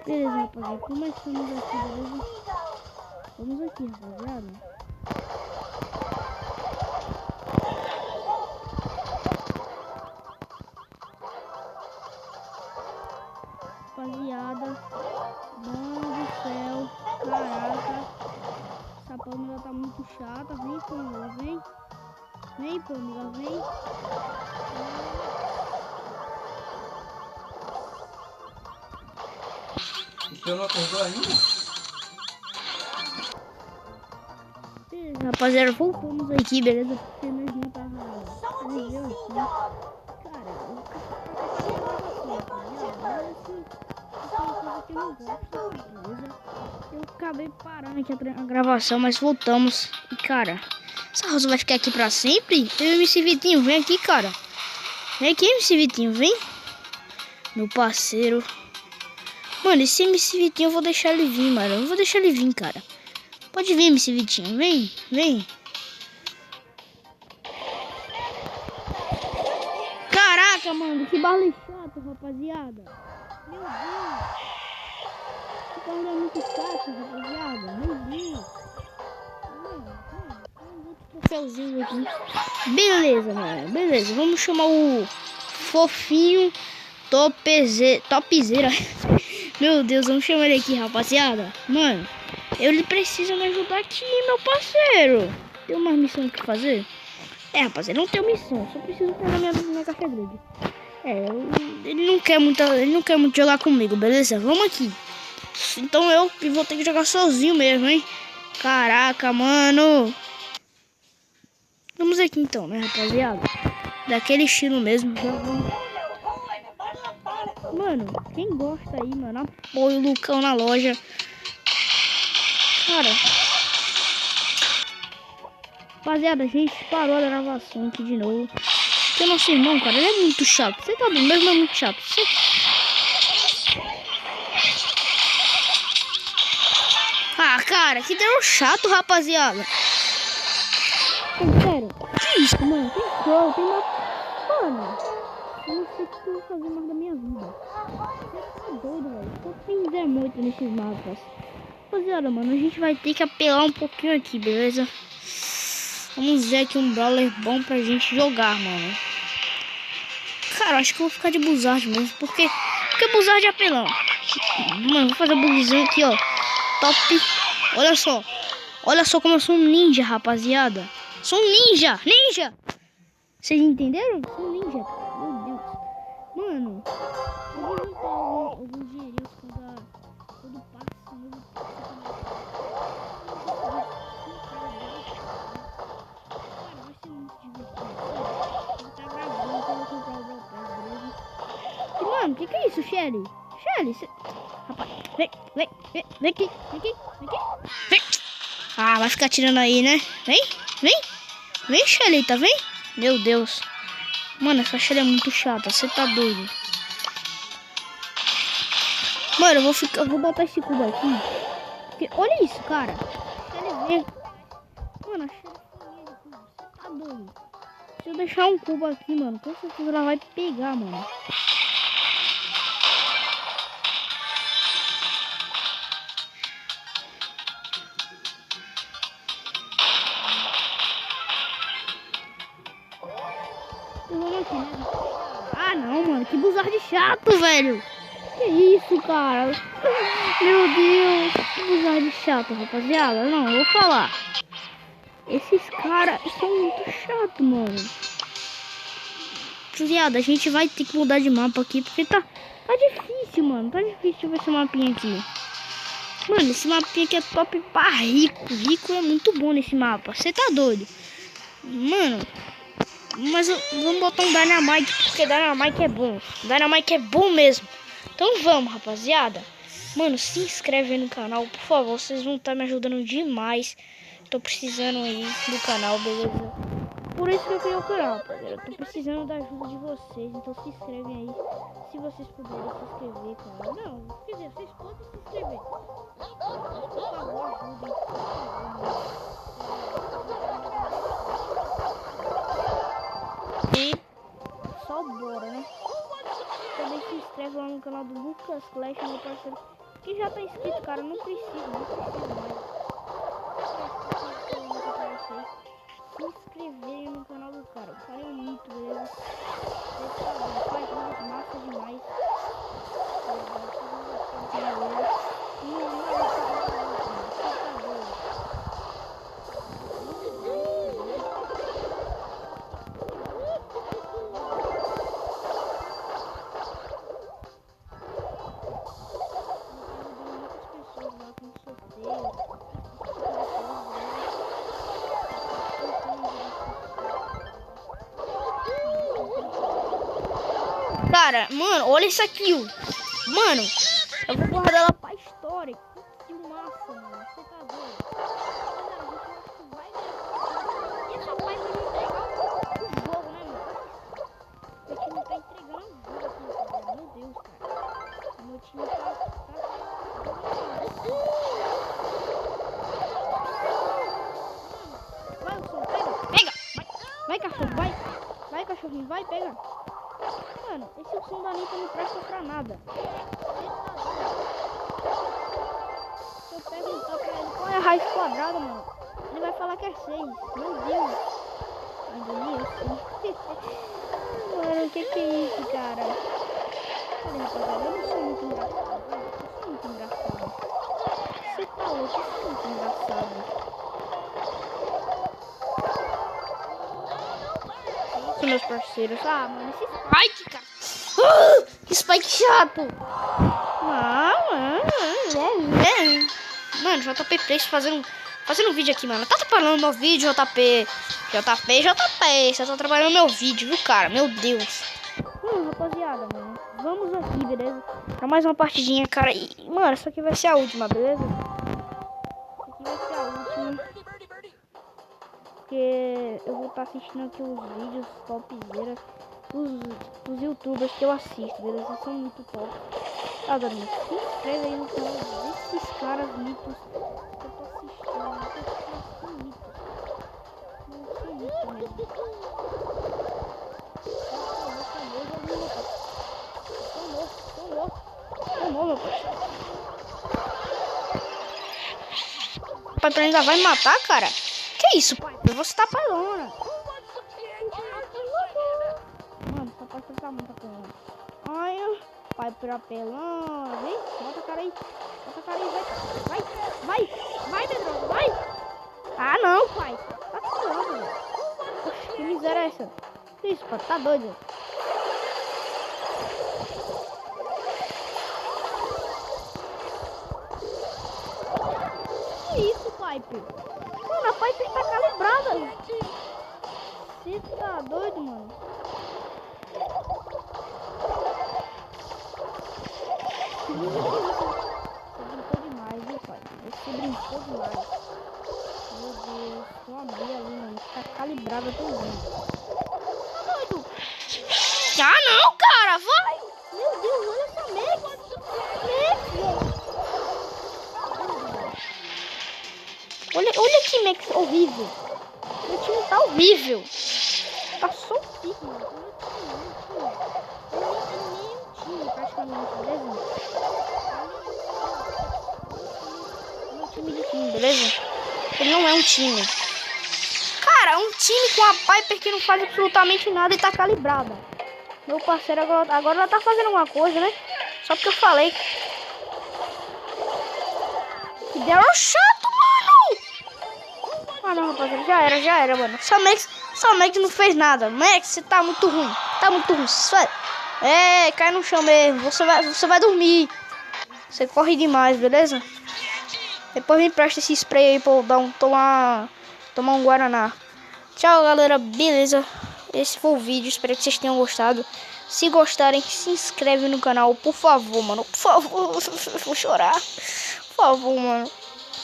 Beleza, rapaziada, começamos aqui, beleza? Vamos aqui, rapaziada. Rapaziada, mano do céu, caraca, essa Pamela tá muito chata. Vem, Pamela, vem. Vem, Pamela, vem. Você não acordou ainda? Beleza, rapaziada, voltamos aqui, beleza? Porque nós não tá viveu aqui. Cara, eu acabei parando aqui a gravação, mas voltamos. E cara, essa Rosa vai ficar aqui pra sempre? Eu e o MC Vitinho, vem aqui, cara. Vem aqui, MC Vitinho, vem. Meu parceiro. Mano, esse MC Vitinho eu vou deixar ele vir, mano. Eu vou deixar ele vir, cara. Pode vir, MC Vitinho. Vem, vem. Caraca, mano. Que barulho chato, rapaziada. Meu Deus. Que barulho muito chato, rapaziada. Meu Deus. Mano, outro troféuzinho aqui. Beleza, mano. Beleza. Vamos chamar o fofinho topzera. Meu Deus, vamos chamar ele aqui, rapaziada. Mano, ele precisa me ajudar aqui, meu parceiro. Tem uma missão que fazer? É, rapaziada, não tenho missão. Só preciso pegar minha caixa grande. Ele não quer muito jogar comigo, beleza? Vamos aqui. Então eu vou ter que jogar sozinho mesmo, hein? Caraca, mano. Vamos aqui então, né, rapaziada? Daquele estilo mesmo. Mano, quem gosta aí, mano, apoia o Lucão na loja. Cara, rapaziada, a gente parou a gravação aqui de novo. Porque o nosso irmão, cara, ele é muito chato. Você tá vendo mesmo, é muito chato. Ah, cara, que deu chato, rapaziada. Sério, que isso, mano? Tem troll, tem uma... Mano, eu não sei o que eu vou fazer mais da minha vida. Você tá doido, velho. Tô pensando muito nesses mapas. Rapaziada, mano, a gente vai ter que apelar um pouquinho aqui, beleza? Vamos ver aqui um brawler bom pra gente jogar, mano. Cara, acho que eu vou ficar de Buzzard mesmo. Porque Buzzard é apelão. Mano, vou fazer bugzinho aqui, ó. Top. Olha só. Olha só como eu sou um ninja, rapaziada. Sou um ninja. Ninja. Vocês entenderam? Sou um ninja, cara. Meu Deus. Mano, eu vou juntar alguns dinheirinhos quando passa novo. Mano, que é isso, Shelly? Shelly, cê... Rapaz, vem aqui, vem aqui. Vem. Ah, vai ficar tirando aí, né? Vem, Shelly, tá vem? Meu Deus. Mano, essa Shelly é muito chata, você tá doido. Mano, eu vou botar esse cubo aqui. Porque, olha isso, cara. Shelly vem. Mano, a Shelly foi de cubo, você tá doido. Se eu deixar um cubo aqui, mano, com certeza ela vai pegar, mano. Ah, não, mano. Que Buzzard chato, velho. Que isso, cara? Meu Deus. Que Buzzard chato, rapaziada. Não, eu vou falar. Esses caras são muito chatos, mano. Rapaziada, a gente vai ter que mudar de mapa aqui. Porque tá difícil, mano. Tá difícil ver esse mapinha aqui. Mano, esse mapinha aqui é top pra rico. Rico é muito bom nesse mapa. Você tá doido? Mano... Mas vamos botar um Dynamite, porque Dynamite é bom. Dynamite é bom mesmo. Então vamos, rapaziada. Mano, se inscreve aí no canal, por favor. Vocês vão estar me ajudando demais. Tô precisando aí do canal, beleza? Por isso que eu criei o canal, rapaziada. Eu tô precisando da ajuda de vocês. Então se inscrevem aí. Se vocês puderem se inscrever, cara. Não, quer dizer, vocês podem se inscrever. Por favor, ajudem. E só bora, né? Também se inscreve lá no canal do Lucas Clash, meu parceiro. Quem já tá inscrito, cara, não precisa mais. Se inscreverem no canal do cara. O cara é um mito, beleza? Faz vídeos massa demais. Cara, mano, olha isso aqui, ó. Mano, eu vou guardar ela pra história. Que massa, mano. Você tá doido? E essa pai vai me entregar o jogo, né, mano? Meu time tá entregando o jogo aqui, cara. Meu Deus, cara. Meu time tá... Vai, Wilson, pega! Vai, cachorro, vai! Vai, cachorrinho, vai, pega! Mano, esse Wilson da Anitta não presta pra nada. Se eu perguntar pra ele qual é a raiz quadrada, mano, ele vai falar que é 6. Meu Deus. Ainda assim. Mano, o que é isso, cara? Olha, rapaziada, eu não sou muito engraçado. Eu sou muito engraçado. Você tá louco, eu sou muito engraçado. Meus parceiros. Ah, mano, esse Spike, cara. Spike chato. Mano, JP Place fazendo vídeo aqui, mano. Tá atrapalhando meu vídeo, JP. Você tá atrapalhando meu vídeo, viu, cara? Meu Deus. Rapaziada, mano. Vamos aqui, beleza? Pra mais uma partidinha, cara. E, mano, essa aqui vai ser a última, beleza? Essa aqui vai ser a última. Porque eu vou estar assistindo aqui os vídeos topzera dos youtubers que eu assisto, beleza? Eles são muito top. Tá, galera? Se inscreve aí no canal desses caras mitos que eu tô assistindo. São mitos. Não são mitos mesmo. Tô morto, meu parceiro. O pai ainda vai me matar, cara? Que isso, pai? Você tá pelona. Mano, só pode ficar muito pelona. Olha, pai pra pelona. Vem, bota a cara aí. Vai, Pedro, vai. Ah, não, pai. Tá pelando, velho. Oxe, que miséria é essa? Que isso, pai? Tá doido? Que isso, pai? Mano, a Piper tá calibrada. Você tá doido, mano? Você brincou demais, viu, pai? Você brincou demais. Meu Deus, tem uma abrir ali, mano. Tá calibrada também. Tá doido? Ah, não, cara, vai! Meu Deus, olha essa merda. Olha que Max horrível. Meu time tá horrível. Passou o pico, mano. Ele nem é um time, praticamente, beleza? Meu time de time, beleza? Ele não é um time. Cara, um time com a Piper que não faz absolutamente nada e tá calibrada. Meu parceiro agora ela tá fazendo alguma coisa, né? Só porque eu falei. Que deram chato, mano! Ah, não, rapaziada. Já era, mano. Só Max não fez nada. Max, você tá muito ruim. Cai no chão mesmo. Você vai dormir. Você corre demais, beleza? Depois me empresta esse spray aí pra eu tomar um Guaraná. Tchau, galera. Beleza? Esse foi o vídeo. Espero que vocês tenham gostado. Se gostarem, se inscreve no canal, por favor, mano. Por favor, vou chorar. Por favor, mano.